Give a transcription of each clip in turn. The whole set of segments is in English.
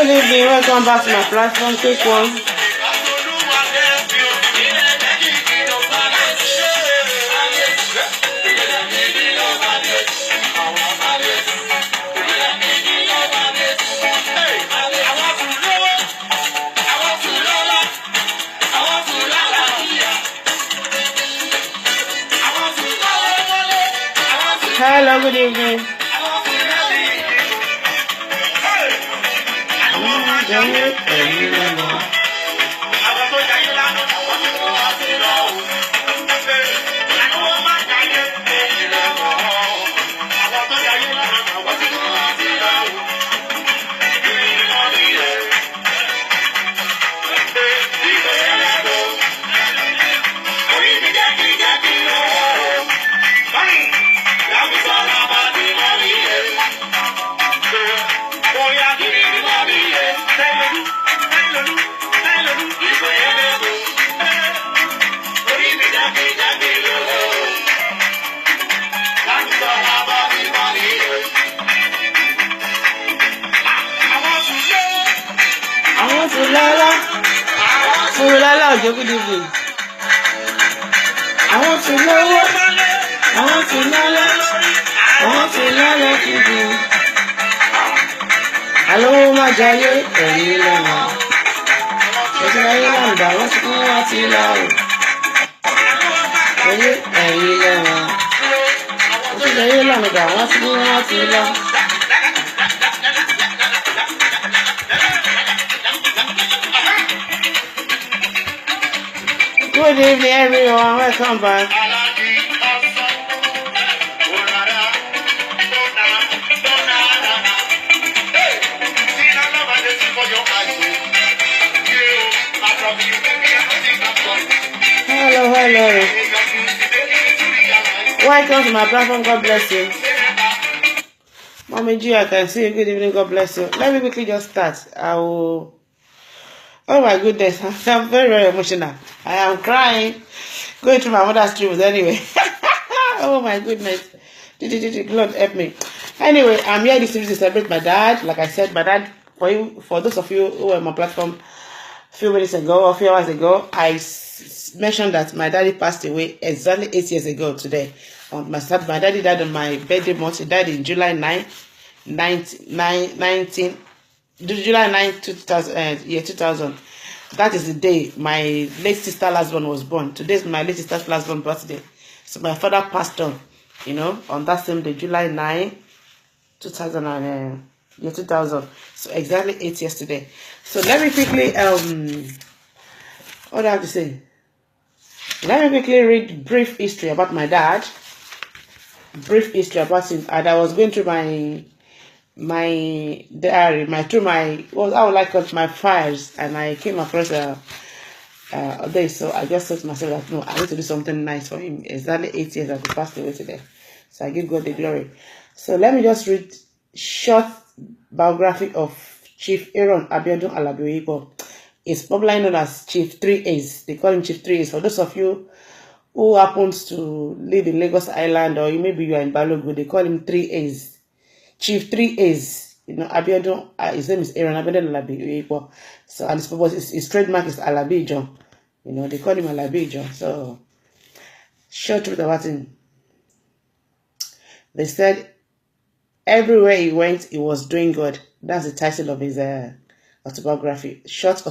Good evening, welcome back to my platform. Quick one. Hello, good evening. Good evening. I want to know what I want to know. I want to know what you do. Hello, my giant. What's the name? What's the Good evening, everyone. Welcome back. Hello. Welcome to my platform. God bless you. Mommy G, I can see you. Good evening. God bless you. Let me quickly just start. Oh my goodness, I'm very, very emotional. I am crying, going through my mother's dreams anyway. Oh my goodness. Lord help me. Anyway, I'm here this evening to celebrate my dad. Like I said, my dad, for those of you who were on my platform a few minutes ago or a few hours ago, I mentioned that my daddy passed away exactly 8 years ago today. My daddy died on my birthday month. He died in July 9, 2000. That is the day my late sister last born was born. Today is my late sister's last born birthday. So my father passed on, on that same day, July 9, 2000. So exactly 8 years today. So let me quickly what do I have to say? Let me quickly read brief history about my dad. Brief history about him. And I was going through my diary, my files, and I came across this. So I just thought to myself that no, I need to do something nice for him. Exactly 8 years that he passed away today. So I give God the glory. So let me just read short biography of Chief Aaron Abiodun Alabi Oyeyipo. He's popularly known as Chief 3As. They call him Chief 3As. For those of you who happens to live in Lagos Island, or maybe you are in Balogun, they call him 3As. Chief 3As. Abiodun, his name is Aaron Abiodun Alabi Oyeyipo. So, and his trademark is Alabi John. They call him Alabi John. So, short truth about him. They said everywhere he went, he was doing good. That's the title of his autobiography. Short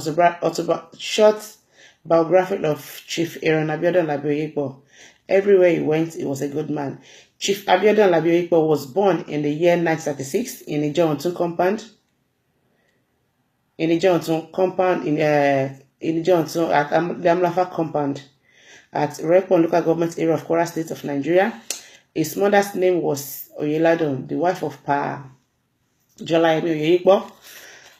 biography of Chief Aaron Abiodun Alabi Oyeyipo. Everywhere he went, he was a good man. Chief Abiodun Alabi Oyeyipo was born in the year 1936 in the Ijeontun compound. In the Ijeontun at the Amlafa compound at Rekpon local government area of Kwara State of Nigeria. His mother's name was Oyeladun, the wife of Pa Jolayemi Oyeyipo.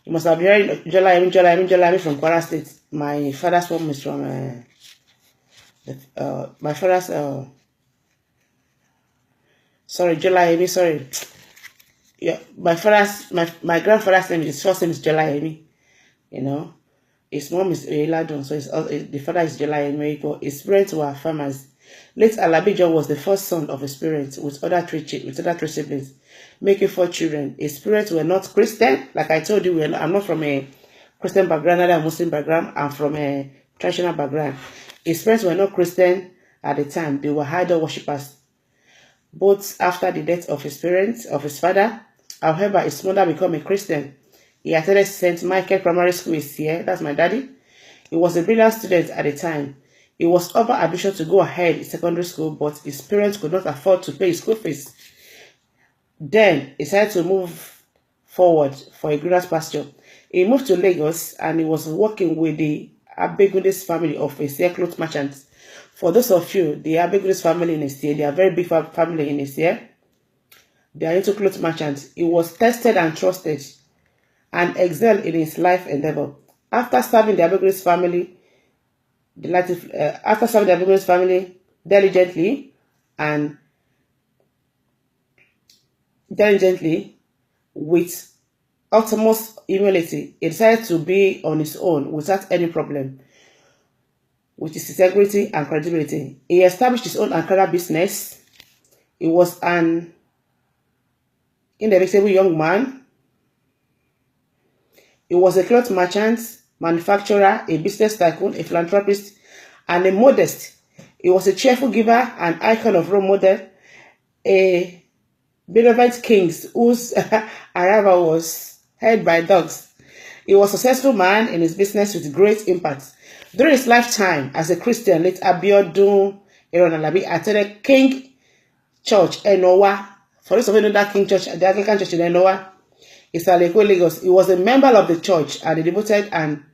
You must have heard Jolayemi from Kwara State. My father's mom is from Jolayemi, sorry. Yeah, my grandfather's name, his first name is Jolayemi. His mom is Oyeladun, so the father is Jolayemi. His parents were farmers. Late Alabijo was the first son of his parents with other three siblings, making 4 children. His parents were not Christian. Like I told you, I'm not from a Christian background, neither a Muslim background. I'm from a traditional background. His parents were not Christian at the time. They were idol worshippers. Both after the death of his parents, of his father. However, his mother became a Christian. He attended St. Michael Primary School here. That's my daddy. He was a brilliant student at the time. He was offered admission to go ahead in secondary school, but his parents could not afford to pay his school fees. Then he decided to move forward for a greener pasture. He moved to Lagos and he was working with the Abegunde's family of a cloth merchant. For those of you, the Abegunde's family in Estia, they are a very big family in Estia. They are into cloth merchants. He was tested and trusted and excelled in his life endeavor. After serving the Abegunde's family, diligently with utmost humility, he decided to be on his own without any problem, with his integrity and credibility. He established his own Ankara business. He was an indefatigable young man. He was a cloth merchant, manufacturer, a business tycoon, a philanthropist, and a modest. He was a cheerful giver, an icon of role model, a benevolent king whose arrival was heard by dogs. He was a successful man in his business with great impact. During his lifetime as a Christian, late Abiodun Eronalabi attended King Church, Enowa. For those of you know that King Church, the Anglican Church in Enowa, Isaleko, Lagos. He was a member of the church and a devoted and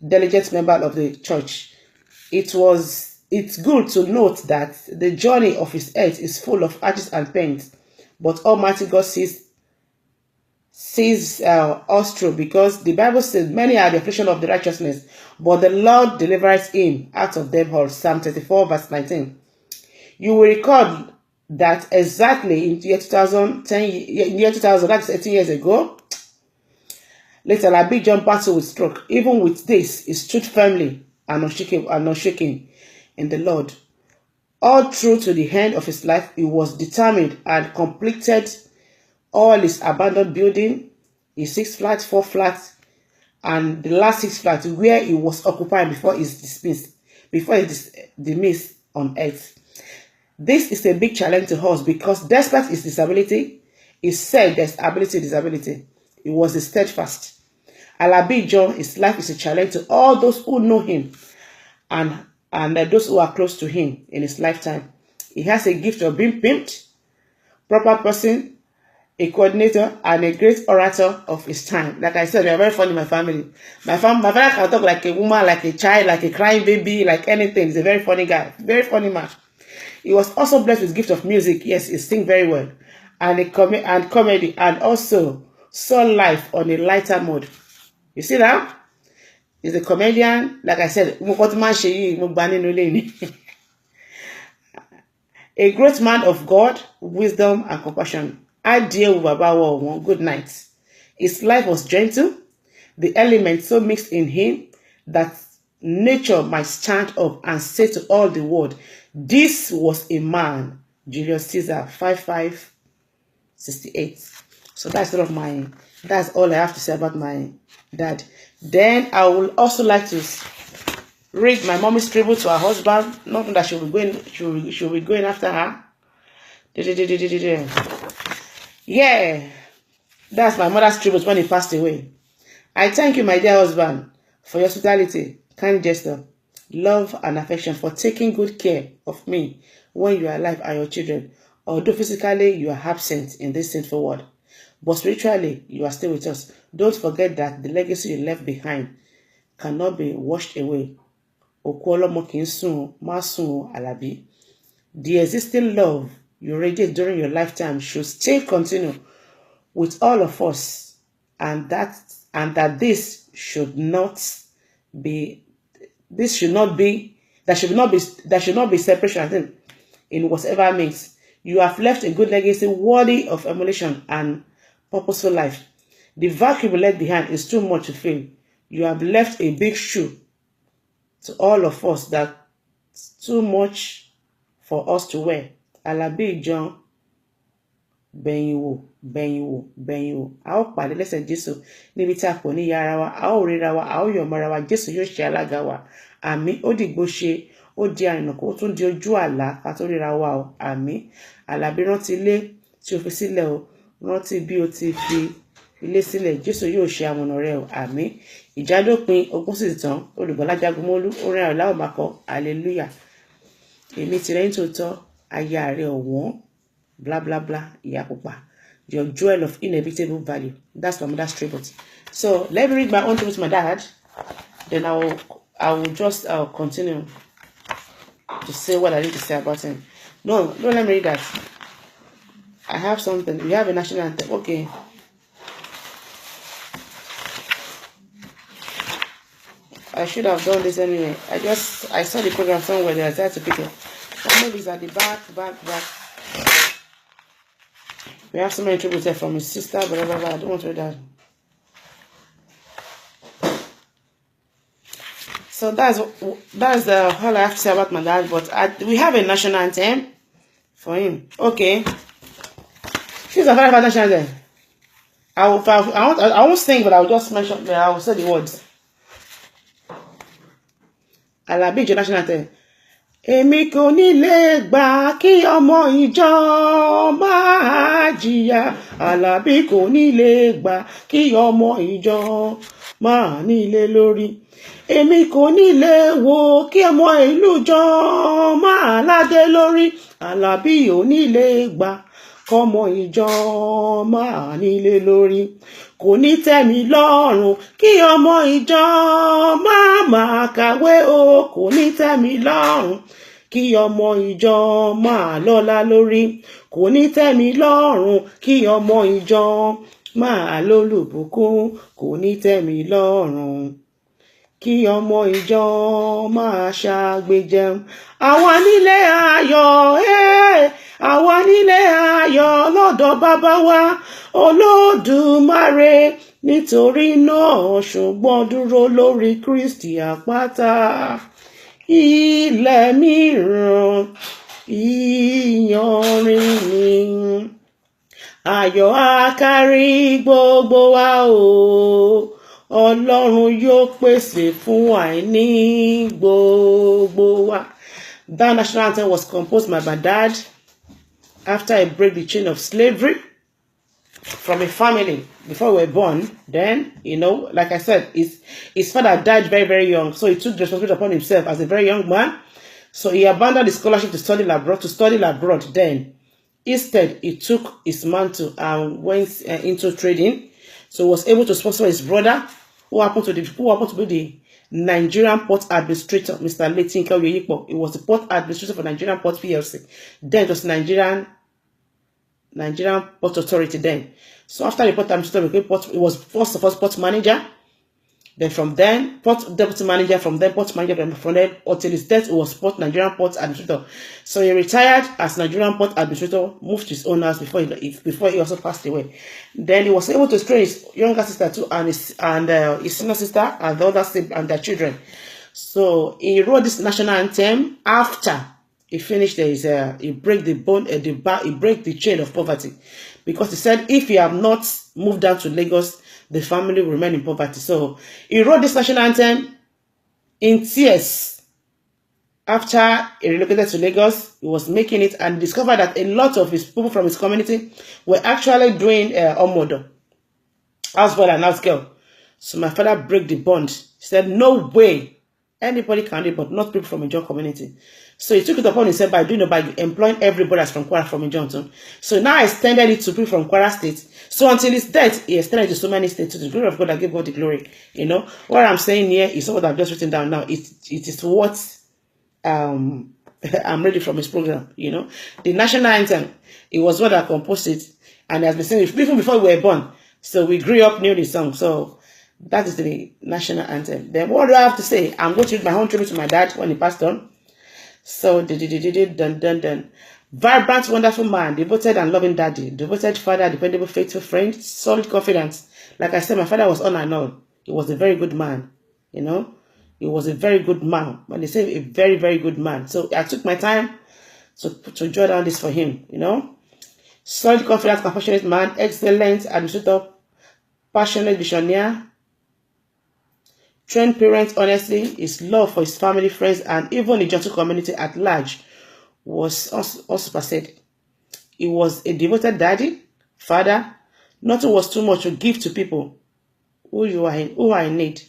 diligent member of the church. It's good to note that the journey of his earth is full of arches and pains, but Almighty God sees us through, because the Bible says many are the affliction of the righteousness, but the Lord delivers him out of them all. Psalm 34 verse 19. You will recall that exactly in year 2000, that's 18 years ago, later Alabi John battled with stroke. Even with this, he stood firmly and unshaken in the Lord. All through to the end of his life, he was determined and completed all his abandoned building, his 6 flats, 4 flats, and the last 6 flats where he was occupied before his dismissed on earth. This is a big challenge to us because despite his disability, he said there's ability, disability. He was steadfast. Alabi John, his life is a challenge to all those who know him and those who are close to him in his lifetime. He has a gift of being pimped, proper person, a coordinator, and a great orator of his time. Like I said, they are very funny in my family. My father can talk like a woman, like a child, like a crying baby, like anything. He's a very funny guy, very funny man. He was also blessed with gift of music. Yes, he sings very well. And comedy, and also saw life on a lighter mode. You see that? He's a comedian. Like I said, a great man of God, wisdom, and compassion. Good night. His life was gentle. The elements so mixed in him that nature might stand up and say to all the world, this was a man. Julius Caesar, 5568. So that's all I have to say about my dad. Then I would also like to read my mommy's tribute to her husband. Not that she'll be going after her. Yeah, that's my mother's tribute when he passed away. I thank you, my dear husband, for your hospitality, kind gesture, love, and affection, for taking good care of me when you are alive and your children. Although physically you are absent in this sinful world, but spiritually you are still with us. Don't forget that the legacy you left behind cannot be washed away. The existing love you radiate during your lifetime should still continue with all of us, and that should not be separation, I think, in whatever means. You have left a good legacy worthy of emulation and purposeful life. The vacuum left behind is too much to fill. You have left a big shoe to all of us that's too much for us to wear. Alabi John Benyiwo, Benyiwo, Benyiwo. A ó pàdé lẹ́sẹ̀ Jésù níbi tí a kò ní ya ara wa, a ó ríra wa, a ó yọ̀ mọ́ra wa, Jésù yóò ṣe alága wa. Àmín. Ó dìgbò ṣe, ó di àrìnàkò, ó tún di ojú àlá ká tó ríra wa o. Àmín. Àlàbí rántí ilé tí o fi sílẹ̀ o, rántí bí o ti fi ilé sílẹ̀, Jésù yóò ṣe amọ̀nà rẹ o. Àmín. Ìjádópin ogun sì tán, olùgbàlà Jagunmólú, orin ayọ̀ la ó máa kọ, hallelujah. Èmi tìrẹ ní tòótọ́, aya rẹ ọ̀wọ́n, blah blah blah, ìyá pupa, your jewel of inevitable value. That's my mother's tribute. So let me read my own tribute to my dad, then I will just continue to say what I need to say about him. No, don't let me read that. I have something. We have a national anthem. Okay. I should have done this anyway. I saw the program somewhere there. I tried to pick it. Maybe it's at the back. We have so many tributes there from his sister, blah, blah, blah. I don't want to read that. So that's all I have to say about my dad. But we have a national anthem for him. Okay. She's a very bad national anthem. I won't sing, but I will just mention. I will say the words. Alabi national anthem. Èmi kò ní lè gbà kí ọmọ ìjọ máa jìyà. Alabi kò ní lè gbà kí ọmọ ìjọ máa nílé lórí. Èmi kò ní lè wò kí ọmọ ìlú jọ máa ládé lórí. Alabi ò ní lè gbà kọ́mọ ìjọ máa nílé lórí. Kò ní tẹ́ mi lọ́rùn kí ọmọ ìjọ máa kàwé o. Kò ní tẹ́ mi lọ́rùn kí ọmọ ìjọ máa lọ́lá lórí. Kò ní tẹ́ mi lọ́rùn kí ọmọ ìjọ máa lólùbùkún. Kò ní tẹ́ mi lọ́rùn kí ọmọ ìjọ máa ṣàgbéjẹun. Àwa nílé ayọ̀, àwa nílé ayọ̀ lọ́dọ̀ bàbá wa Olódùmarè. Nítorí náà ṣùgbọ́n dúró lórí Kristi àpáta. Ilẹ̀ mìíràn ìyanrìn ni. Ayọ̀ á kárí gbogbo wa o. Ọlọ́run yóò pèsè fún àìní gbogbo wa. That national anthem was composed by my dad after I break the chain of slavery from a family before we were born. Then, like I said, his father died very, very young. So he took the responsibility upon himself as a very young man. So he abandoned his scholarship to study abroad. Then, instead, he took his mantle and went into trading. So he was able to sponsor his brother, who happened to be the Nigerian Port Administrator, Mr. Oyeyipo. He was the Port Administrator for Nigerian Port PLC. Then it was Nigerian Port Authority then. So after the Port Administrator, he was first of all Port Manager. Then from then, Port Deputy Manager. From then, Port Manager. From then, until his death, he was Nigerian Port Administrator. So he retired as Nigerian Port Administrator, moved to his own house before he also passed away. Then he was able to train his younger sister too, and his senior sister, and the other siblings and their children. So he wrote this national anthem after he finished he break the chain of poverty, because he said if he have not moved down to Lagos, the family will remain in poverty. So he wrote this national anthem in tears after he relocated to Lagos. He was making it and discovered that a lot of his people from his community were actually doing omodo, house boy and house girl. So my father broke the bond. He said, no way anybody can do it, but not people from Ijon community. So he took it upon himself by employing everybody that's from Kwara, from Ijon. So now I extended it to people from Kwara State. So until his death, he extended it to so many states. To the glory of God, I give God the glory. What I'm saying here is what I've just written down now. It is what I'm ready from his program. The national anthem, it was what I composed it, and it has been singing even before we were born. So we grew up knowing the song. So that is the national anthem. Then what do I have to say? I'm going to read my own tribute to my dad when he passed on. So dun. Vibrant, wonderful man, devoted and loving daddy, devoted father, dependable, faithful friend, solid confidence. Like I said, my father was on and on. He was a very good man. He was a very good man. When they say a very, very good man. So I took my time to jot down this for him, you know. Solid, confident, compassionate man, excellent administrator, passionate visionary, trained parent, honestly, his love for his family, friends, and even the gentle community at large was also surpassed. He was a devoted daddy, father. Nothing was too much to give to people who are in need.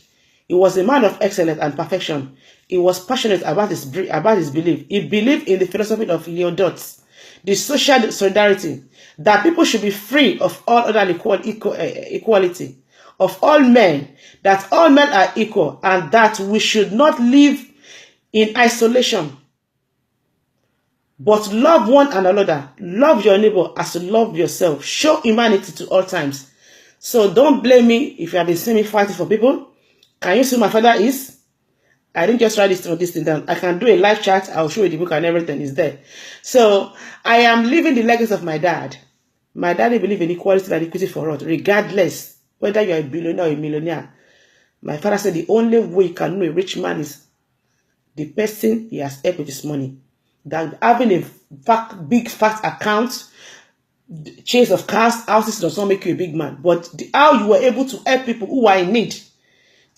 He was a man of excellence and perfection. He was passionate about his belief. He believed in the philosophy of Leodot, the social solidarity, that people should be free of all other equality, of all men, that all men are equal, and that we should not live in isolation, but love one another. Love your neighbor as you love yourself. Show humanity to all times. So don't blame me if you have been seeing me fighting for people. Can you see who my father is? I didn't just write this thing down. I can do a live chat. I'll show you the book and everything is there. So I am living the legacy of my dad. My daddy believed in equality and equity for all, regardless whether you're a billionaire or a millionaire. My father said the only way you can know a rich man is the person he has helped with his money. That having a big fat account, chase of cars, houses does not make you a big man. But how you were able to help people who are in need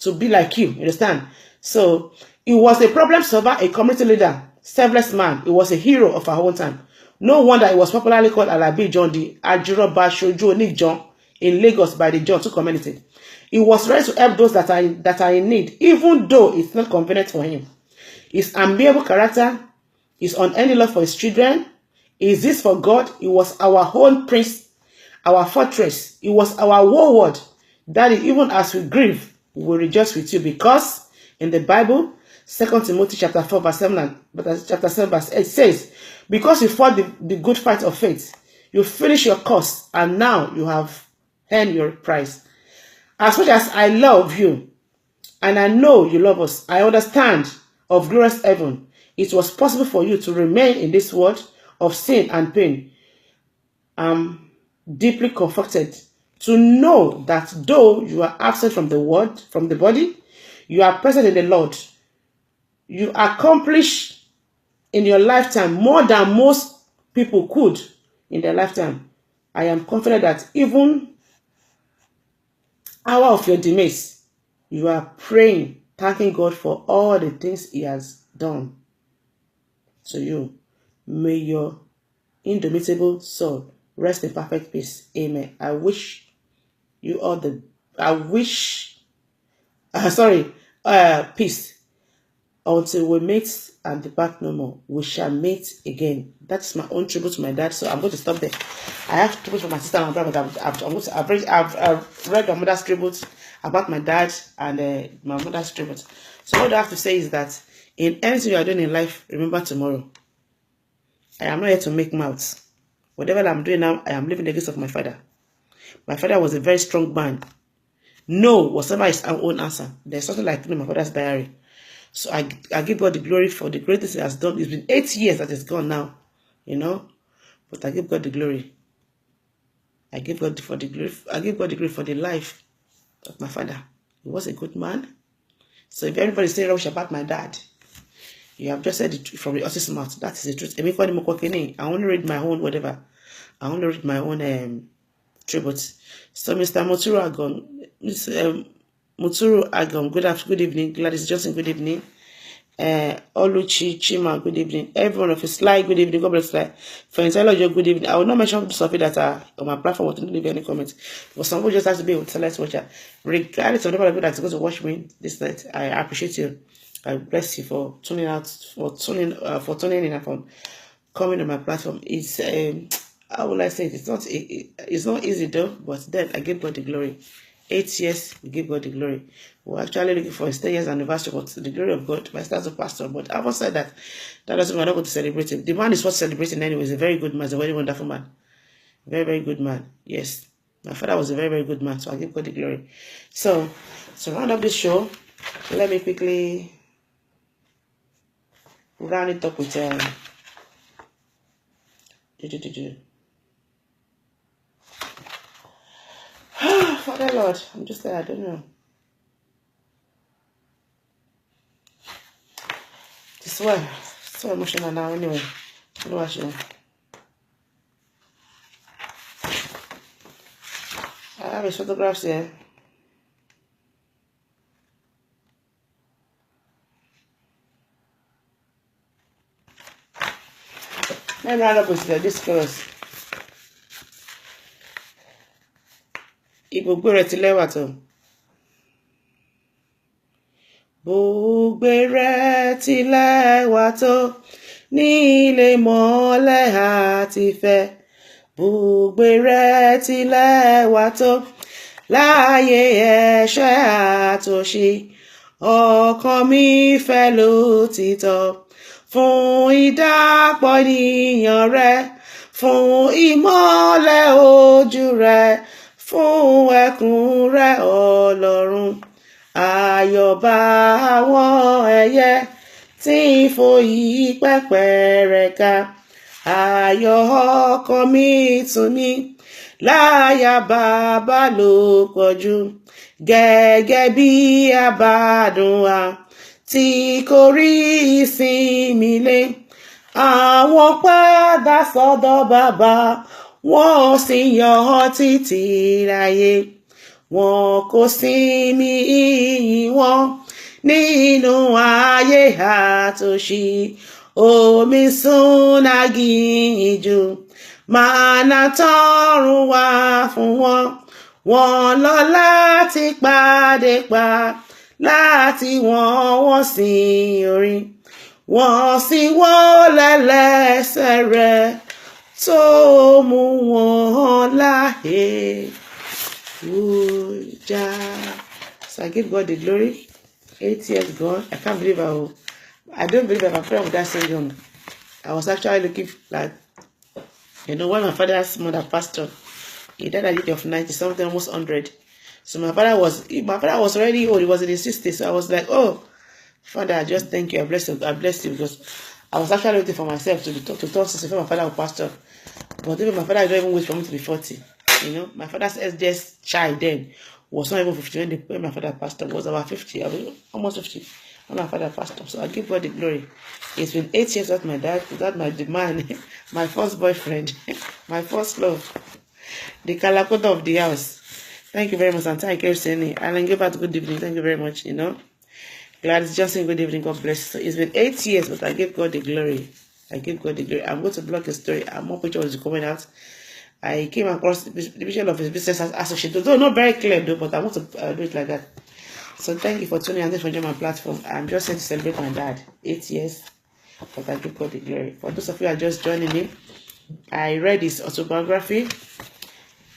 to be like you understand? So he was a problem solver, a community leader, selfless man. He was a hero of our own time. No wonder he was popularly called Alabi John, the Ajiroba Shojo Nick John in Lagos by the John 2 community. He was ready to help those that are in need, even though it's not convenient for him. His amiable character, his unending love for his children, is this for God. He was our own prince, our fortress. He was our warlord. Daddy, even as we grieve, we will rejoice with you, because in the Bible, 2 Timothy chapter 4 verse 7 and chapter 7 verse 8 says, because you fought the good fight of faith, you finished your course, and now you have earned your prize. As much as I love you, and I know you love us, I understand of glorious heaven, it was possible for you to remain in this world of sin and pain. I'm deeply comforted to know that though you are absent from the world, from the body, you are present in the Lord. You accomplish in your lifetime more than most people could in their lifetime. I am confident that even hour of your demise, you are praying, thanking God for all the things he has done to you. May your indomitable soul rest in perfect peace. Amen. I wish you all the peace. Until we meet and depart no more, we shall meet again. That's my own tribute to my dad. So I'm going to stop there. I have tribute for my sister and my brother, but I've read my mother's tribute about my dad and my mother's tribute. So what I have to say is that in anything you are doing in life, remember tomorrow. I am not here to make mouths. Whatever I'm doing now, I am living the gifts of my father. My father was a very strong man. No, whatever is our own answer. There's something like in my father's diary. So I give God the glory for the greatest he has done. It's been 8 years that it's gone now, you know. But I give God the glory. I give God for the glory. I give God the glory for the life of my father. He was a good man. So if everybody is saying rubbish about my dad, you have just said it from the horse's mouth. That is the truth. I only read my own whatever. I only read my own tribute. So Mr. Muturu Agon, Muturu Agam, good evening. Gladys Johnson, good evening. Oluchi Chima, good evening. Everyone of his Sly, good evening. God bless Sly. For Intelligence, good evening. I will not mention people of it that are on my platform or to leave any comments. But some people just have to be able to select watcher. Regardless of the people that's going to watch me this night, I appreciate you. I bless you for tuning out, for tuning in and for coming on my platform. It's how will I say it? It's not easy though, but then I give God the glory. 8 years, we give God the glory. We're actually looking for his 10 years anniversary, but the glory of God, my stars of pastor. But having said that, that doesn't mean we're not going to celebrate him. The man is worth celebrating anyway. He's a very good man. He's a very wonderful man. Very, very good man. Yes. My father was a very, very good man, so I give God the glory. So, to round up this show, let me quickly round it up with Father Lord, I'm just there, I don't know. This one, so emotional now anyway. I have his photographs here. Let me round up with this chorus. Ibùgbé rẹ̀ ti lẹ́wà tó. Ibùgbé rẹ̀ ti lẹ́wà tó. Ní ilé mọ́lẹ̀ àti fẹ́. Ibùgbé rẹ̀ ti lẹ́wà tó. Láyé ẹ̀ṣẹ̀ àtòṣì. Ọkàn mi fẹ́ lótìtọ́. Fún ìdàpọ̀ ènìyàn rẹ, fún ìmọ́lẹ̀ ojú rẹ, fún ẹkún rẹ Ọlọ́run. Ayọ̀ bá àwọn ẹyẹ tí ń fò yí pẹ́pẹ́ rẹ̀ ká. Ayọ̀ ọkàn mi tún ní láyà bàbá ló pọ̀jù. Gẹ́gẹ́ bí àbádùn wa tí kò rí ìsinmi lé. Àwọn padà sọ́dọ̀ bàbá, wọ́n sì yọ̀ títí láyé. Wọn kò sinmi ìyìn wọn nínú ayé àtòṣì. Omi sun aginjù, mànà tọ̀run wá fún wọn. Wọ́n lọ láti pàdé pa, láti wọ́n sin orin. Wọ́n sì wólẹ̀ lẹ́sẹ̀ rẹ̀ tó mú wọn láhè fújà. So I give God the glory. 8 years gone. I can't believe I don't believe my friend would die so young. I was actually looking like, when my father's mother passed on, he died at the age of 90 something, almost 100. So my father was already old. He was in his 60s. So I was like, oh, Father, I just thank you. I bless you. Because I was actually waiting for myself to turn 60 before my father would pass on. But even my father didn't even wait for me to be 40. My father's eldest child then was not even 50 when my father passed on. It was about 50. I was almost 50 when my father passed on. So I give God the glory. It's been 8 years without my dad, without my demand, my first boyfriend, my first love, the Kalakoda of the house. Thank you very much, and thank you, Seni. Alan Gilbert, good evening. Thank you very much. Gladys Johnson, good evening. God bless. So it's been 8 years, but I give God the glory. I give God the glory. I'm going to blog a story. More pictures coming out. I came across the vision of his business associate. Though not very clear, though, but I want to do it like that. So thank you for tuning in and for joining my platform. I'm just here to celebrate my dad. 8 years, but I give God the glory. For those of you who are just joining me, I read his autobiography,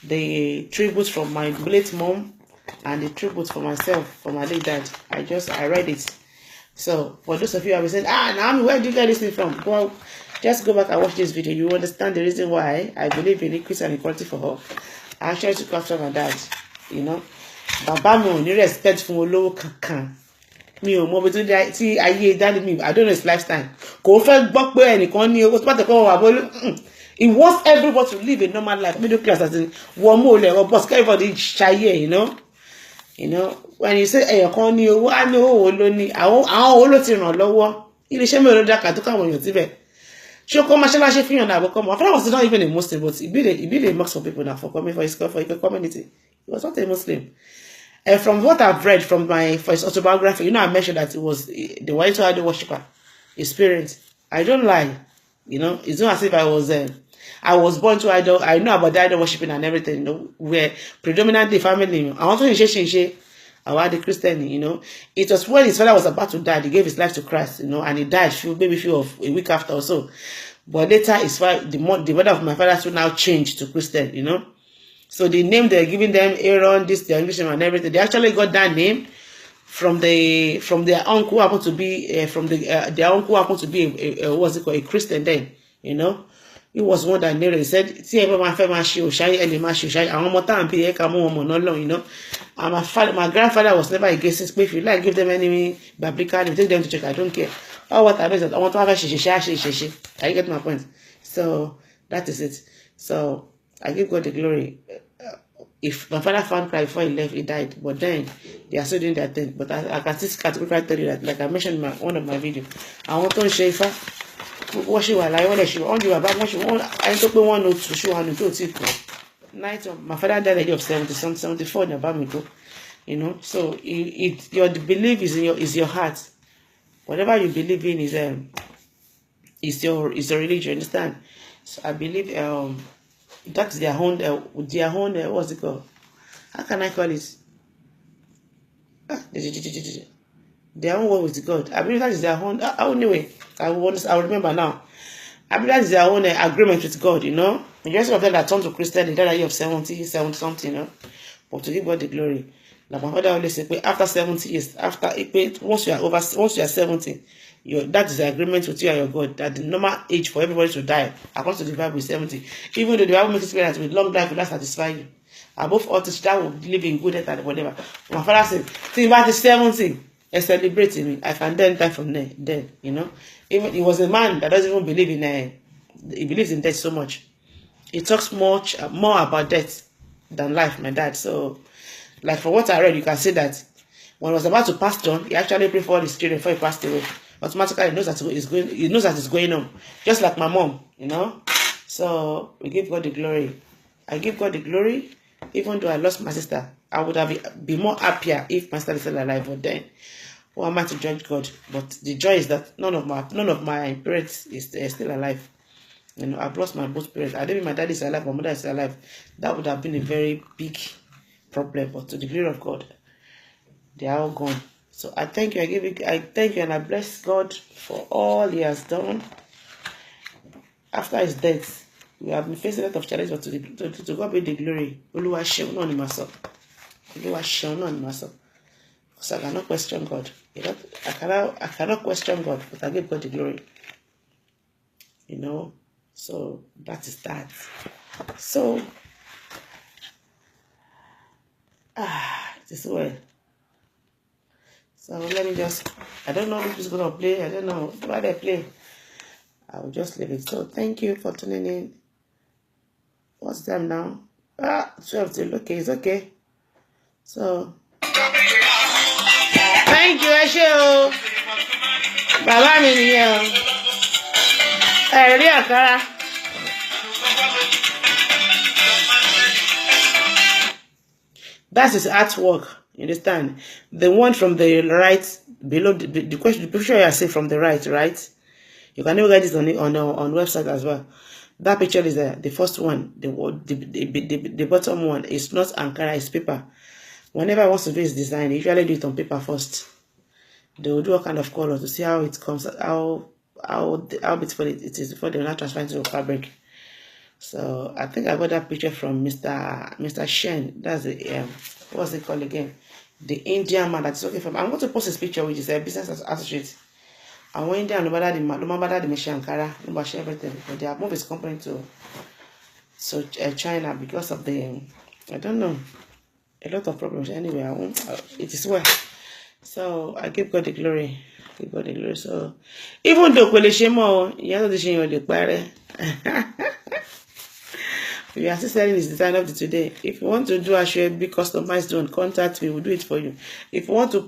the tribute from my late mom, and the tribute for myself, for my late dad. I read it. So for those of you who have been saying, Naomi, where did you get this thing from? Well, just go back and watch this video. You understand the reason why I believe in equity and equality for all. I actually took after my dad. Bàbá mi ò ní respect fún olówó kankan. Mi ò mọ bí tí ayé daddy mi, I don't know his lifestyle. Kò fẹ́ gbọ́ pé ẹnìkan ní owó tó bá tẹ̀ kọ́ wà bólú. He wants everybody to live a normal life, middle class, as in one more level, but everybody shy, when you say ẹ̀yọ̀kan ní owó, á ní owó ló ní, àwọn owó ló ti ràn lọ́wọ́. Ilé-iṣẹ́ mi ò ló dákà tó káwọn èèyàn síbẹ̀. Ṣé kó máa ṣe láṣẹ fihàn náà àbọ̀kọ́ mọ́? I thought was not even a Muslim, but he be a mosque for people now for coming for his community. He was not a Muslim. And from what I've read for his autobiography, I mentioned that it was the white idol worshiper experience. I don't lie. It's not as if I was born to idol. I know about the idol worshiping and everything. We're predominantly family. I want to say about the Christian. It was when his father was about to die, he gave his life to Christ. And he died maybe a week after or so. But later, the mother of my father still now changed to Christian. So the name they're giving them, Aaron, the English name and everything, they actually got that name from their uncle who happened to be their uncle who happened to be a Christian then. He was one that named it. He said, see, my and my grandfather was never against it. If you like, give them any biblical name, take them to church. I don't care. Oh, what I mean is I want to have a shishi. I get my point. So that is it. So I give God the glory. If my father found Christ before he left, he died. But then they are still doing their thing. But I can still categorically tell you that, like I mentioned in one of my videos, I want to share What she was like, what she want you about what she want. I don't know one or two. She want to do night of my father died at the age of 70, 74 in about me go. You know, so your belief is your heart. Whatever you believe in is your religion. Understand? So I believe that's their own what's it called? How can I call it? Their own word with God. I believe that is their own. Anyway, I will remember now. I believe that is their own agreement with God. You know, the rest of them that turn to Christian, they died at the age of 70 something. You know, but to give God the glory. Like my father always say, after 70 years, once you are 70, that is the agreement with you and your God that the normal age for everybody to die, according to the Bible, is 70. Even though the Bible makes it clear that with long life will not satisfy you. Above all, that will live in good health and whatever. My father said, think about the 70 and celebrating me. I can then die from there. Then, you know, even he was a man that doesn't even believe in he believes in death so much. He talks more about death than life, my dad. So, like from what I read, you can see that when he was about to pass on, he actually prayed for his children before he passed away. Automatically, he knows that it's going on. Just like my mom, you know. So we give God the glory. I give God the glory. Even though I lost my sister, I would have been more happier if my sister is still alive. But then, who am I to judge God? But the joy is that none of my parents is still alive. You know, I've lost my both parents. I don't mean my dad is alive, my mother is alive. That would have been a very big problem. But to the glory of God, they are all gone. So I thank you. I thank you, and I bless God for all He has done. After His death, we have been facing a lot of challenges, but to God be the glory. Oluwa ṣeun náà ni màá sọ. Oluwa ṣeun náà ni màá sọ. Because I cannot question God. I cannot question God, but I give God the glory. You know, so that is that. So, it is well. So let me just, I don't know if it's going to play. I don't know why they play. I will just leave it. So thank you for tuning in. What's time now? 12 till. Okay, it's okay. So thank you, Eshe. Baba mi nìyẹn o. Ẹ rí àkàrà. That's his artwork. You understand? The one from the right below the question. The picture I say from the right. You can even get this on website as well. That picture is the first one. The bottom one is not Ankara, it's paper. Whenever I want to do his design, I usually do it on paper first. They will do all kind of color to see how it comes, how beautiful it is before they will not transfer into the fabric. So I think I got that picture from Mr. Shen. That's the what's it called again? The Indian man that's okay from. I'm going to post his picture, which is a business associate. I went there and no matter the Ankara, no matter everything, but they have moved his company to China because of the I don't know, a lot of problems. Anyway, it is well. So I give God the glory. Give God the glory. So even though we are still selling this design up to today. If you want to do a big customized one, contact me, we'll do it for you. If you want to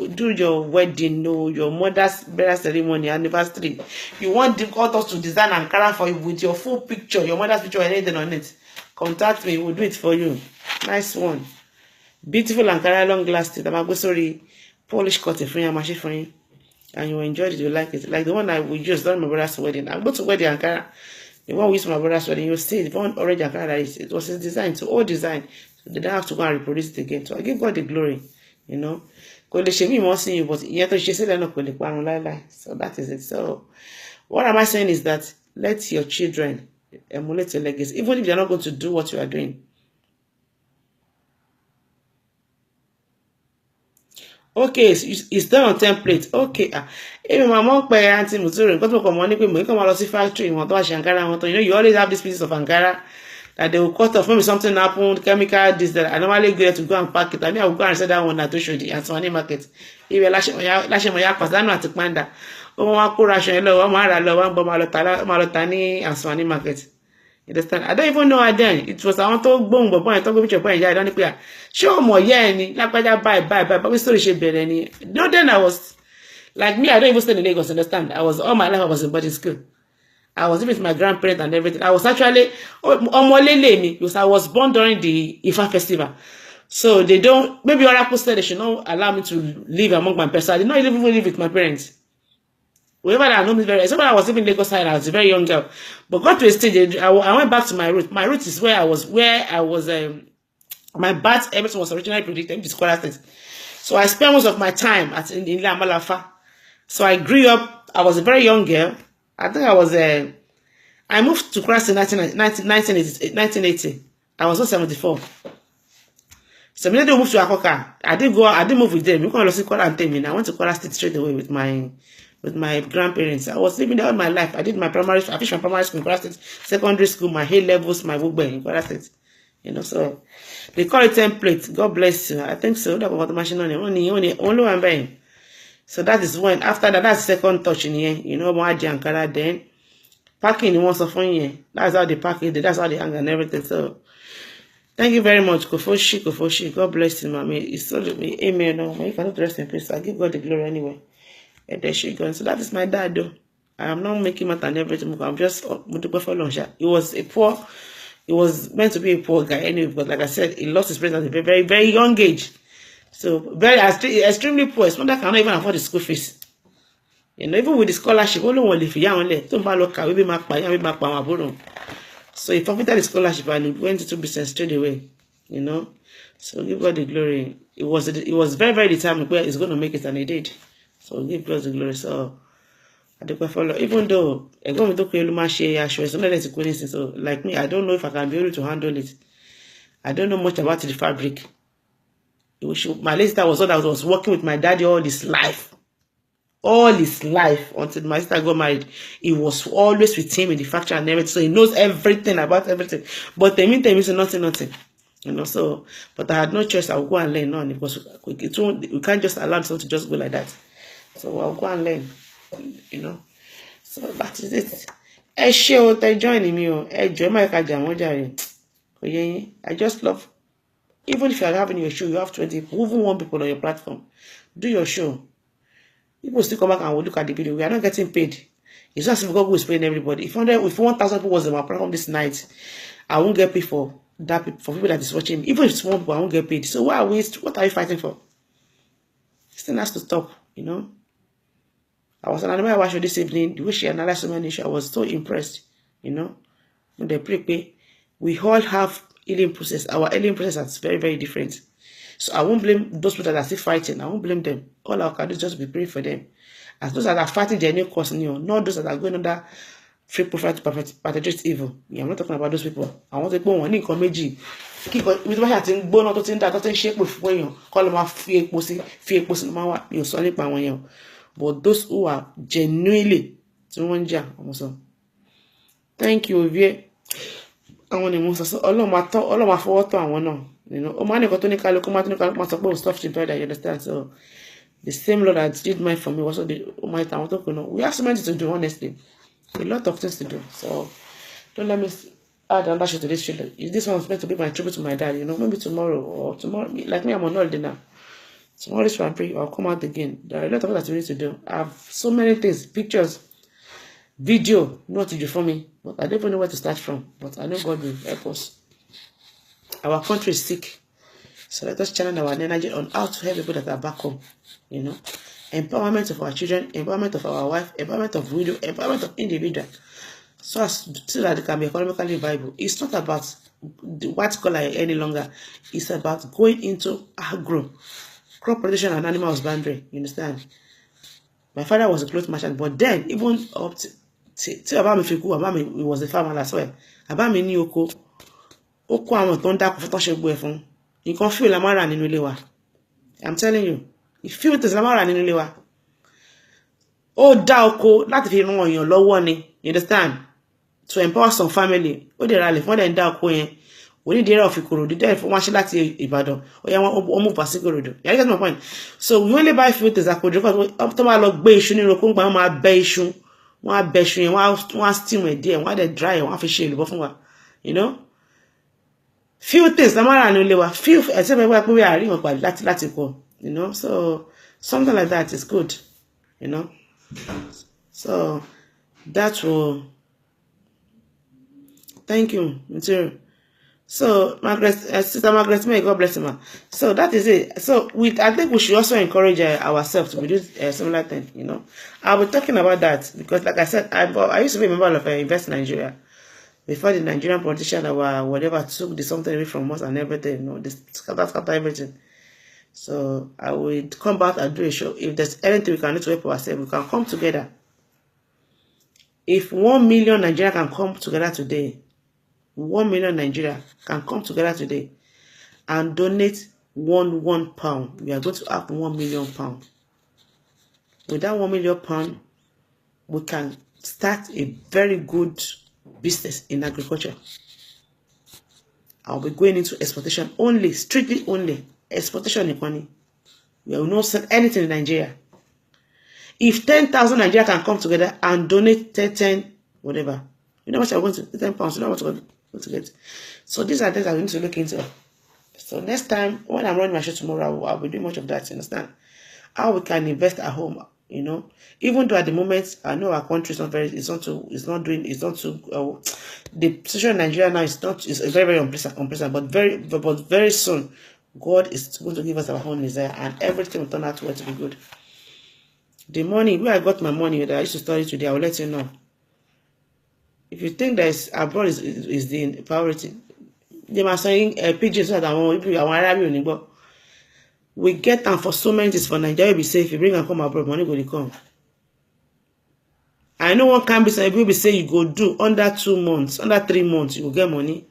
do your wedding, your mother's burial ceremony, anniversary, you want the authors to design Ankara for you with your full picture, your mother's picture and anything on it, contact me, we'll do it for you. Nice one. Beautiful Ankara, long lasting. Sorry, Polish cotton for you, and you enjoy it, you like it. Like the one I will use during my brother's wedding. I'm going to wear the Ankara. The one we used for my brother's wedding, you'll see the one already Ankara it was his design, so all design. So they don't have to go and reproduce it again. So I give God the glory, you know. So that is it. So what am I saying is that let your children emulate your legacy, even if they're not going to do what you are doing. Okay, it's done on template. Okay, even my mom pay auntie Muturi, got more money we come out of factory in Ankara. You know, you always have these pieces of Ankara that they will cut off. Maybe something happened, chemical, this, that. I normally go there to go and pack it. I mean, I will go and sell that one at Oshodi and Sony Market. If you lash my yakwas, I know at the Panda. Oh, I could ration low, I'm a low, I'm Malotani and Sony Market. You understand? I don't even know her then. It was I want to boom, but I talk with your point. I don't know. Show more, yeah, bye. But we still should be any. No, then I was like me. I don't even stay in Lagos. Understand? I was all my life. I was in boarding school. I was living with my grandparents and everything. I was actually because I was born during the Ifa festival. So they don't, maybe Oracle said they should not allow me to live among my parents. So I did not even live with my parents. Whenever I know me very, except when I was living in Lagos side, I was a very young girl. But got to a stage, I went back to my root. My root is where I was, my birth, everything was originally predicted in the scholar state. So I spent most of my time in Amalafa. So I grew up, I was a very young girl. I think I moved to Christ in 1980. I was not 74. So when they moved to Akoka, I didn't move with them. You can see Kwara and Temin. I went to Kwara State straight away with my grandparents. I was living there all my life. I finished my primary school in Kwara State, secondary school, my A levels, my book in Kwara State. You know, so they call it template. God bless you. I think so. That was the machine only one buying. So that is when, after that, that's second touch in here. You know, more Ankara then. Packing in one of here. That's how they pack it. That's how they hang and everything. So thank you very much, Kofoshi. God bless you, mommy. It's so amen. No, you cannot rest in peace. I give God the glory anyway. And there she goes. So that is my dad, though. I am not making matter and everything. I'm just He was meant to be a poor guy anyway, but like I said, he lost his parents at a very, very, very young age. So extremely poor. His mother cannot even afford the school fees. You know, even with the scholarship, only one if you so he forfeited the scholarship and he went into business straight away. You know, so give God the glory. It was very, very determined where he's going to make it, and he did. So give God the glory. So I do follow, even though so like me, I don't know if I can be able to handle it. I don't know much about the fabric. My late sister was one that was working with my daddy all his life until my sister got married. He was always with him in the factory and everything, so he knows everything about everything. But they mean nothing. You know, so but I had no choice. I would go and learn on, because we can't just allow someone to just go like that. So I'll go and learn. You know, so that is it. Joining me. I just love, even if you are having your show, you have 20 people, even 1 people on your platform. Do your show. People still come back and will look at the video. We are not getting paid. It's not as if God is paying everybody. If 1,000 people was on my platform this night, I won't get paid for that. For people that is watching me. Even if it's 1 people, I won't get paid. So what are you fighting for? This thing has to stop, you know. I was on another watch this evening. The way she analyzed so many issues, I was so impressed. You know, when they pray, we all have healing process. Our healing process is very, very different. So I won't blame those people that are still fighting. I won't blame them. All I can do is just be praying for them. As those that are fighting their new cause, not those that are going under fake profile to perpetrate evil. Yeah, I'm not talking about those people. I want to go on in comedy. Keep with my heart in bone, not in that, shape with when you call them a fear pussy, you're sorry, but those who are genuinely also. Thank you, Ovie. I want to say, all of my photo, I want to, you know, stuff to better, you understand? So the same Lord that did mine for me also did my time. We have so many to do, honestly. A lot of things to do. So don't let me add another shit to this shit. This one was meant to be my tribute to my dad, you know, maybe tomorrow, like me, I'm on holiday now. Tomorrow is Friday, I'll come out again. There are a lot of things that we need to do. I have so many things, pictures, video, not to do for me, but I don't even know where to start from. But I know God will help us. Our country is sick, so let us channel our energy on how to help people that are back home. You know, empowerment of our children, empowerment of our wife, empowerment of widow, empowerment of individual, so that they can be economically viable. It's not about the white collar any longer. It's about going into agro, crop protection and animal husbandry. You understand? My father was a clothes merchant, but then even up to about me, he was a farmer as well. About me ní oko àwọn tó ń dáko fún tọ́ṣe gbé fún. Nǹkan feel la máa rà nínú ilé wa. I'm telling you, if few things la máa rà nínú ilé wa. Ó dá oko láti fi ran èèyàn lọ́wọ́ ni. You understand? To empower some family. Ó dẹ̀ ra lẹ̀ fún ọ̀dẹ̀ ń dá oko yẹn. Onídìrí of Ìkòròdú dẹ̀ fún wọn ṣe láti Ìbàdàn. Ó yá wọn move past Ìkòròdú. You get my point? So we only buy few things that could because tó máa lọ gbé iṣu nínú oko ńgbà wọn máa bẹ iṣu. Wọ́n á bẹ iṣu yẹn, wọ́n á steam ẹ̀ díẹ̀, wọ́n á dẹ̀ dry ẹ̀, wọ́n á fi ṣe èlùbọ́ fún wa. You know? Few things la máa rà nínú ilé wa. Few except pé we are rí wọn pàdé láti kọ. You know? So something like that is good. You know? So that will Thank you. Me too. So, Margaret, Sister Margaret, may God bless you. So that is it. So I think we should also encourage ourselves to do similar thing. You know, I'll be talking about that because, like I said, I used to be a member of Invest Nigeria before the Nigerian politician or whatever took the something away from us and everything. You know, they scatter everything. So I will come back and do a show. If there's anything we can do to help ourselves, we can come together. If 1 million Nigeria can come together today, 1 million Nigeria can come together today and donate one pound, we are going to have 1 million pound. With that 1 million pound, we can start a very good business in agriculture. I'll be going into exportation only, strictly only exportation economy. We will not sell anything in Nigeria. If 10,000 Nigeria can come together and donate 10, whatever, you know what I'm going to 10 pounds, you know what I'm going to get. So these are things I need to look into. So next time when I'm running my show tomorrow, I'll be doing much of that. You understand? How we can invest at home, you know. Even though at the moment I know our country is not very, the situation in Nigeria now is very unpleasant, but very soon God is going to give us our own desire and everything will turn out to be good. The money where I got my money that I used to study today, I will let you know. If you think that abroad is the priority, they are saying pigeons so that we get them for so many things for Nigeria. Be safe. If you bring and come abroad, money will come. I know one can be saying people be say you go do under 2 months, under 3 months, you will get money.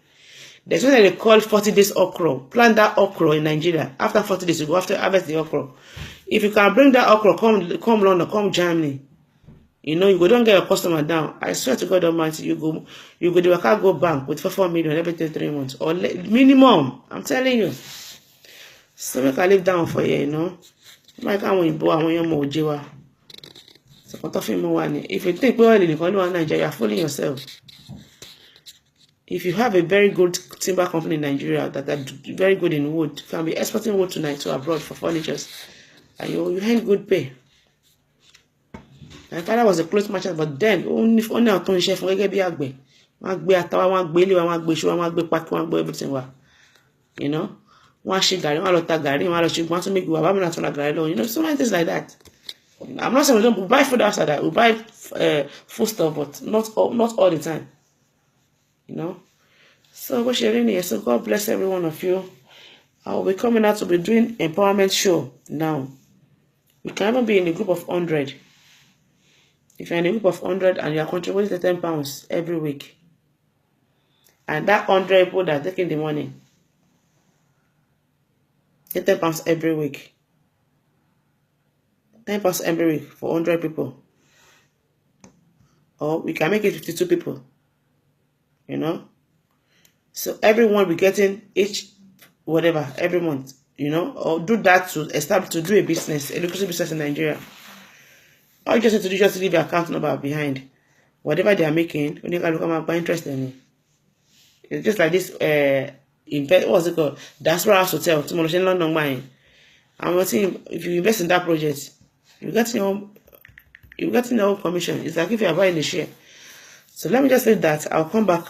There's what they call 40 days okra. Plant that okra in Nigeria. After 40 days, you go after harvest the okra. If you can bring that okra, come London, come Germany. You know, you go don't get your customer down. I swear to God Almighty, you go the worker go bank with 4 million every 3 months or minimum. I'm telling you. So make I live down for you, you know. My can we bow when you're more jiwa. So if you think well in Nigeria, you're fooling yourself. If you have a very good timber company in Nigeria that are very good in wood, you can be exporting wood tonight to abroad for furniture, and you earn good pay. My father was a close merchant, but then only on Tony Chef will get be everything. You know, one sugar, one lot of gari, one lot of want to make you a you know, so many things like that. I'm not saying we don't buy food outside that. We buy food stuff, but not all the time. You know. So what's sharing here? So God bless every one of you. I will be coming out to be doing empowerment show now. We can even be in a group of 100. If you're in a group of 100 and you're contributing 10 pounds every week, and that 100 people that are taking the money, get 10 pounds every week. 10 pounds every week for 100 people. Or we can make it 52 people. You know? So everyone be getting each whatever every month. You know? Or do that to establish, to do a business, a lucrative business in Nigeria. All you just need to do is just leave your account number behind. Whatever they are making, when you can look at my interest in it. It's just like this what's it called? Diaspora House Hotel, tomorrow in London mine. I'm saying if you invest in that project, you get your own commission. It's like if you are buying the share. So let me just say that I'll come back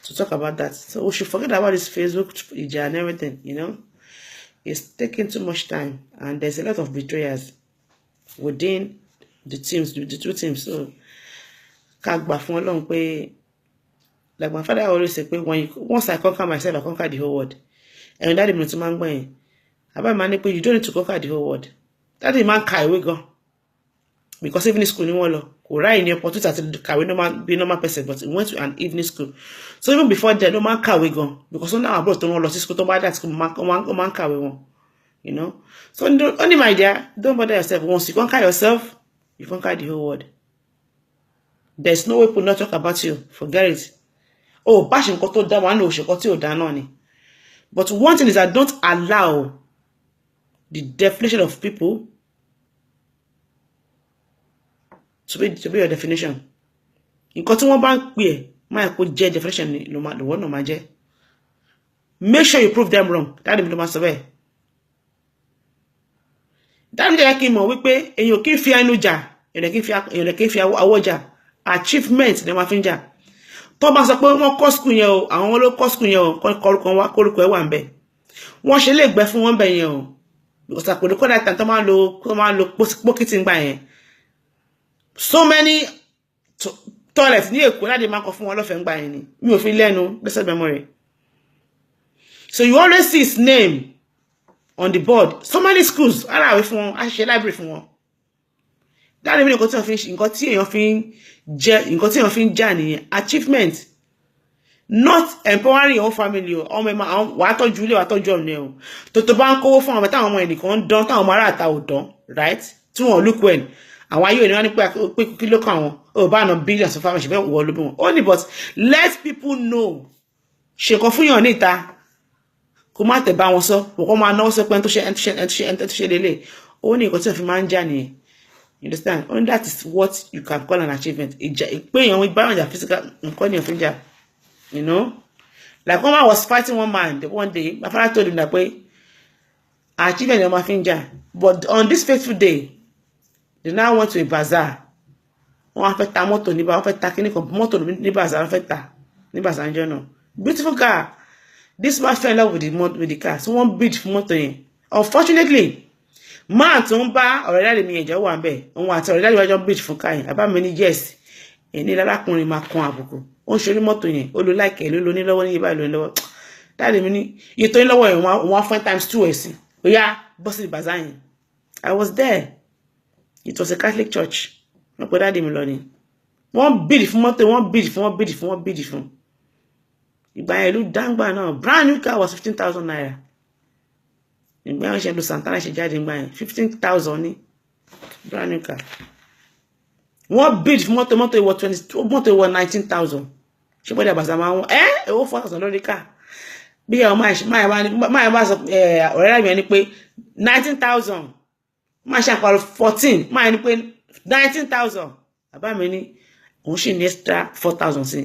to talk about that. So we should forget about this Facebook and everything, you know. It's taking too much time and there's a lot of betrayers within the teams, the two teams. So like my father always said, once I conquer myself, I conquer the whole world. And that is man going. You don't need to conquer the whole world. That is man carry go. Because evening school in one right in your opportunity to carry be normal person, but he went to an evening school. So even before that, no man carry go. Because now abroad don't want to school to buy that school man carry one. You know? So only my dear, don't bother yourself. Once you conquer yourself, you conquer the whole world. There's no way people not talk about you. Forget it. Oh, passion koto da one no shekoti danoni. But one thing is that don't allow the definition of people to be your definition. In cotton one bank way, my could jet definition the one no maje. Make sure you prove them wrong. That is the master way. That is like him we pay and you keep fear no ja. You keep fear awoja. Achievements, they ma finja. tó bá sọ pé wọ́n kọ́ school yẹn o àwọn ló kọ́ school yẹn o kórúkọ ẹ̀ wà ń bẹ̀ wọ́n ṣe lè gbẹ fún wọn bẹ̀ yẹn o òsàpòdì kọ́dà tàn tó máa lo pókìtì ńgbà yẹn so many toilets ní Èkó láti máa kọ fún wọn lọ́fẹ̀ẹ́ ńgbà yẹn ni mi ò fi lẹ́nu blessed memory. So you always see his name on the board. So many schools ara àwẹ̀ fún wọn a ṣe library fún wọn. That mean nǹkan tí èèyàn fi ń jà nìyẹn achievement not empowering your own family o ọmọ ẹ̀ máa wàá tọ́jú ilé wàá tọ́jú ọ̀nà ẹ̀ o tó bá ń kówó fún àwọn táwọn ọmọ ẹnìkan ń dán táwọn ọmọ ará àta ò dán right tí wọn look well àwọn ayé òní wọn ní pé kí ló kàn wọn ò bá ná billions of family ṣe fẹ́ wọ lóbi wọn only but let people know ṣèkan fún yàn níta kó má tẹ̀ bá wọn sọ kó máa náwó sọ pé ẹni tó ṣe lélẹ̀ ó ní nǹkan tí wọ́n fi máa ń jà nìyẹn. You understand? Only that is what you can call an achievement. Physical, you know? Like when I was fighting one man one day, my father told him that way, achievement on my finger. But on this fateful day, they now went to a bazaar. Beautiful car. This man fell in love with the car. Someone bid for motor. Unfortunately, man tó ń bá ọ̀rẹ́ dáàdì mi ẹ̀jọ́ wà ń bẹ̀ òun àti ọ̀rẹ́ dáàdì wájọ́ bridge fún káyìn àbá mi ní yes ẹni lárákùnrin máa kan àbùkù ó ń ṣe orí mọ́tò yẹn ó lo láìkẹ́ ló lo ní lọ́wọ́ ní ibà ìlú lọ́wọ́ dáàdì mi ní iye tó ní lọ́wọ́ yẹn wọ́n fún times 2 ẹ̀ sí ó yá bọ́sì bàzá yẹn I was there. It was a Catholic church wọ́n pe dáàdì mi lọ ni wọ́n bid fún mọ́tò wọ́n bid fún ìgbà yẹn ló dáńgbà náà brand new car was 15,000 naira. Ìgbà yẹn ṣe lo Santana ṣe jáde ìgbà yẹn 15,000 ní brand new car. Wọ́n bid fún mọ́tò ìwọ 19,000. Ṣé bọ́dẹ̀ àbàṣà máa wọ́n owó 4,000 lórí car. Bí ẹ̀ máa bá sọ ọ̀rẹ́ rẹ̀ ní pé 19,000 máa ṣe àpàrọ̀ 14 máa ní pé 19,000 bàbá mi ní òun ṣì ní extra 4,000 sí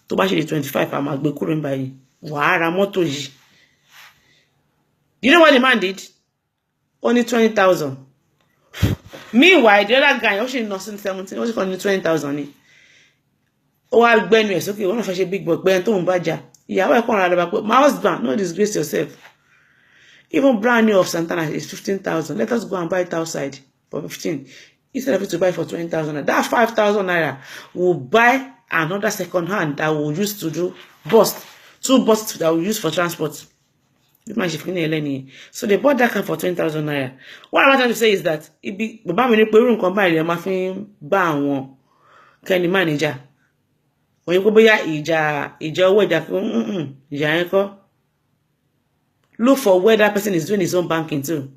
tó bá ṣe di 25 a máa gbé kúrò nígbà yìí wàá ra mọ́tò yìí. You know what the man did? Only 20,000. Meanwhile, the other guy, also in 17, also only 20,000. Oh, I'll burn you. Okay, one of us a big boy, burn to Mbaja. Yeah, I can't about my husband. No disgrace yourself. Even brand new of Santana is 15,000. Let us go and buy it outside for 15. Instead of it to buy for 20,000. That 5,000 naira will buy another second hand that we'll use to do bus. 2 buses that we'll use for transport. So they bought that car for 20,000 naira. What I'm trying to say is that it be Baba mi ní pé irú nǹkan báyìí máa fi bá àwọn kẹ́ni manager. Wọ́n yẹ kó bóyá ìjà owó ìjà yẹn kọ́. Look for where that person is doing his own banking too.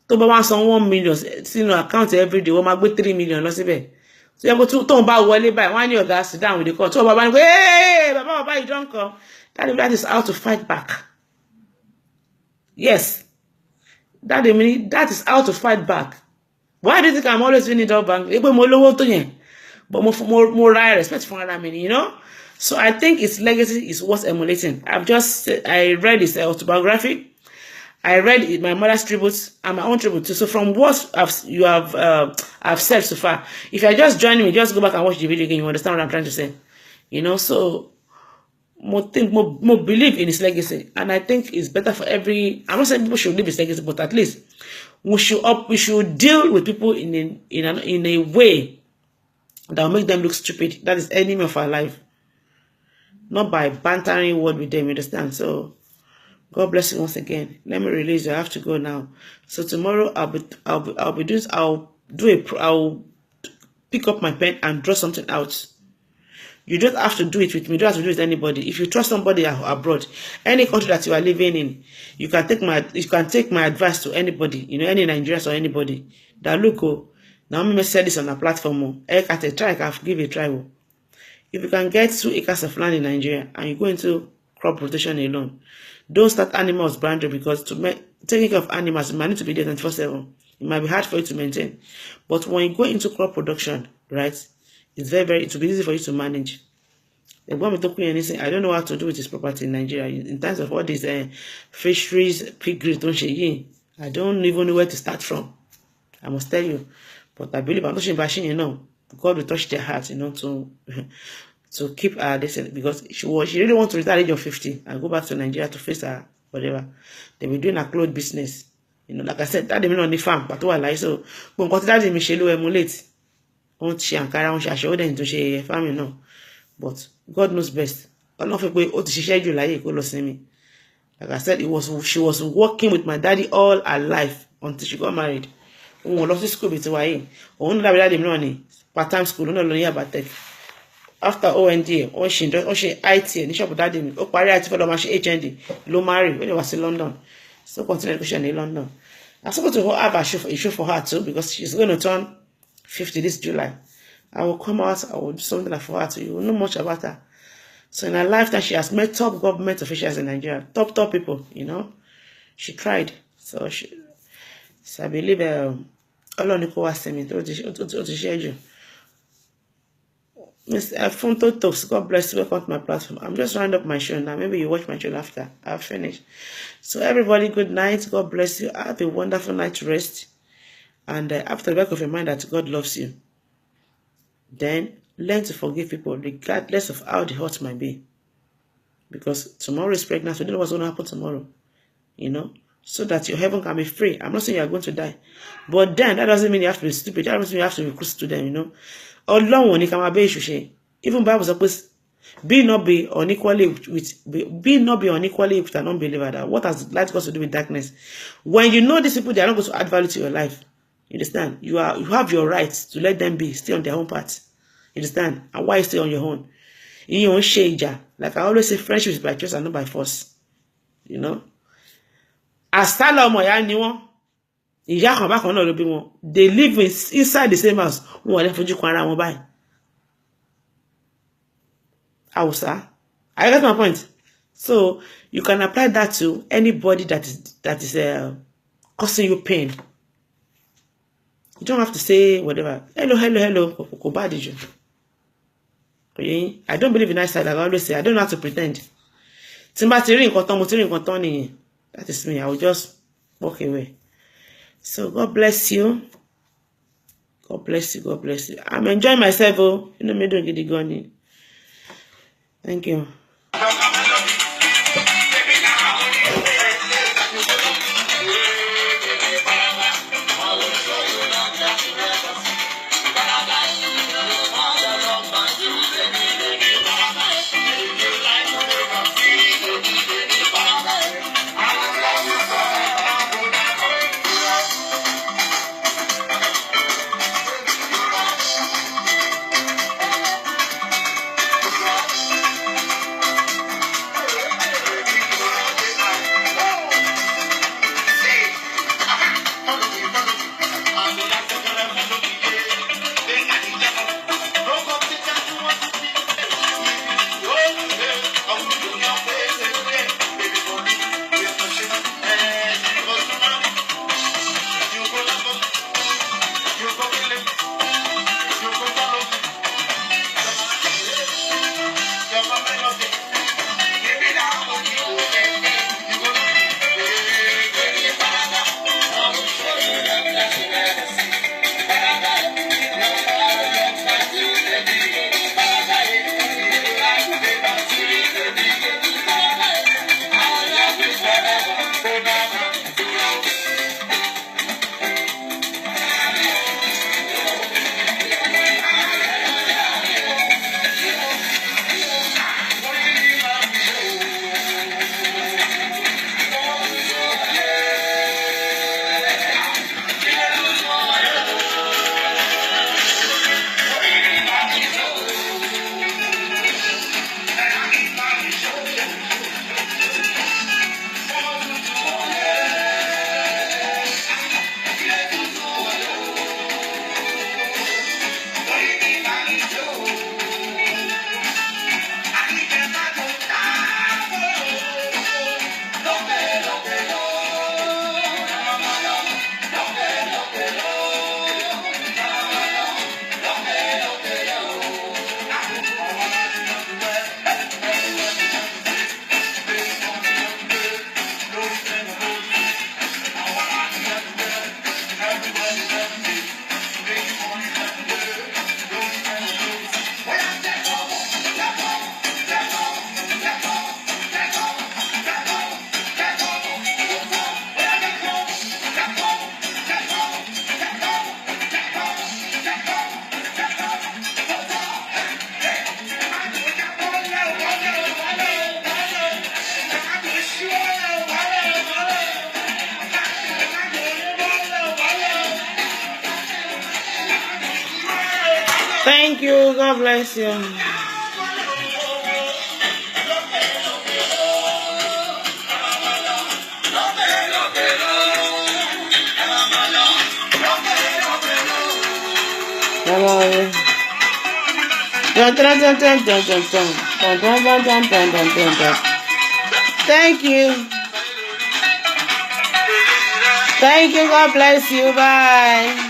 Tó bá wá san 1 million sínú account every day, wọ́n máa gbé 3 million lọ síbẹ̀. So yẹ kó tó ń bá wọlé báyìí, wọ́n á ní ọ̀gá sit down with the call. Tó bàbá ní pé hey bàbá you don't come. That is how to fight back. Yes, that is how to fight back. Why do you think I'm always winning that bank? But more respect for other you know. So I think its legacy is worth emulating. I read his autobiography. I read my mother's tributes and my own tribute too. So from what I've said so far, if you're just joining me, just go back and watch the video again. You understand what I'm trying to say, you know. So more believe in his legacy, and I think it's better for every. I'm not saying people should live his legacy, but at least we should deal with people in a way that will make them look stupid. That is enemy of our life, not by bantering word with them. You understand? So God bless you once again. Let me release you. I have to go now. So tomorrow I'll pick up my pen and draw something out. You don't have to do it with me. You don't have to do it with anybody. If you trust somebody abroad, any country that you are living in, you can take my advice to anybody, you know, any Nigerians or anybody. That look, now me said this on a platform. Give it a try. If you can get 2 acres of land in Nigeria and you go into crop rotation alone, don't start animals branded, because taking care of animals, you might need to be there 24/7. It might be hard for you to maintain. But when you go into crop production, right? It's it will be easy for you to manage. I don't know what to do with this property in Nigeria. In terms of all these fisheries, piggeries, I don't even know where to start from. I must tell you. But I believe I'm not bashing, you know. God will touch their hearts, you know, to to keep her this, because she really wants to retire at the age of 50 and go back to Nigeria to face her whatever. They be doing a clothes business. You know, like I said, that they on the farm, but what like so. But what that me she emulate. On she Ankara, on she show them to she farming no. But God knows best. I don't know if she shared you like go see me. Like I said, she was working with my daddy all her life until she got married. When lost school bit why. Only that daddy money. Part-time school, no learning about tech. After OND, or she IT, and the shop daddy, oh, party IT for the HND, low marry when he was in London. So continue education in London. I'm supposed to have a show for her too, because she's going to turn 50 this July. I will come out, I will do something like for her too. You will know much about her. So in her lifetime, she has met top government officials in Nigeria, top people, you know. She tried. So I believe Allah Niko was saying me to share you. Mr. Fonto Talks, God bless you. Welcome to my platform. I'm just rounding up my show now. Maybe you watch my show after I've finished. So everybody, good night. God bless you. Have a wonderful night rest. And after the back of your mind that God loves you, then learn to forgive people regardless of how the hurt might be. Because tomorrow is pregnant. We don't know what's going to happen tomorrow. You know? So that your heaven can be free. I'm not saying you're going to die. But then, that doesn't mean you have to be stupid. That doesn't mean you have to be close to them, you know? Ọlọ́run ní ká máa bẹ́ èṣù ṣe. Even Bible says, be not be unequally with an unbeliever. That what has light got to do with darkness? When you know these people, they are not going to add value to your life. You understand? You have your rights to let them be, stay on their own path. You understand? And why stay on your own? In your own shade, like I always say, friendship is by choice and not by force. You know? Astala ọmọ ìyá ni wọ́n. Ìyá kan bákan náà ló bí wọn. They live inside the same house. Wọn ò lè fojú kan ara wọn báyìí. Hausa. I get my point. So you can apply that to anybody that is causing you pain. You don't have to say whatever. Hello. Kò bá did you? I don't believe in that side. Like I always say, I don't know how to pretend. Tí n bá ti rí nǹkan tán, mo ti rí nǹkan tán nìyẹn. That is me. I will just walk away. So God bless you. God bless you. God bless you. I'm enjoying myself. Oh, you know me don't get the gun. Thank you. Thank you. God bless you. Thank you. Thank you. God bless you. Bye.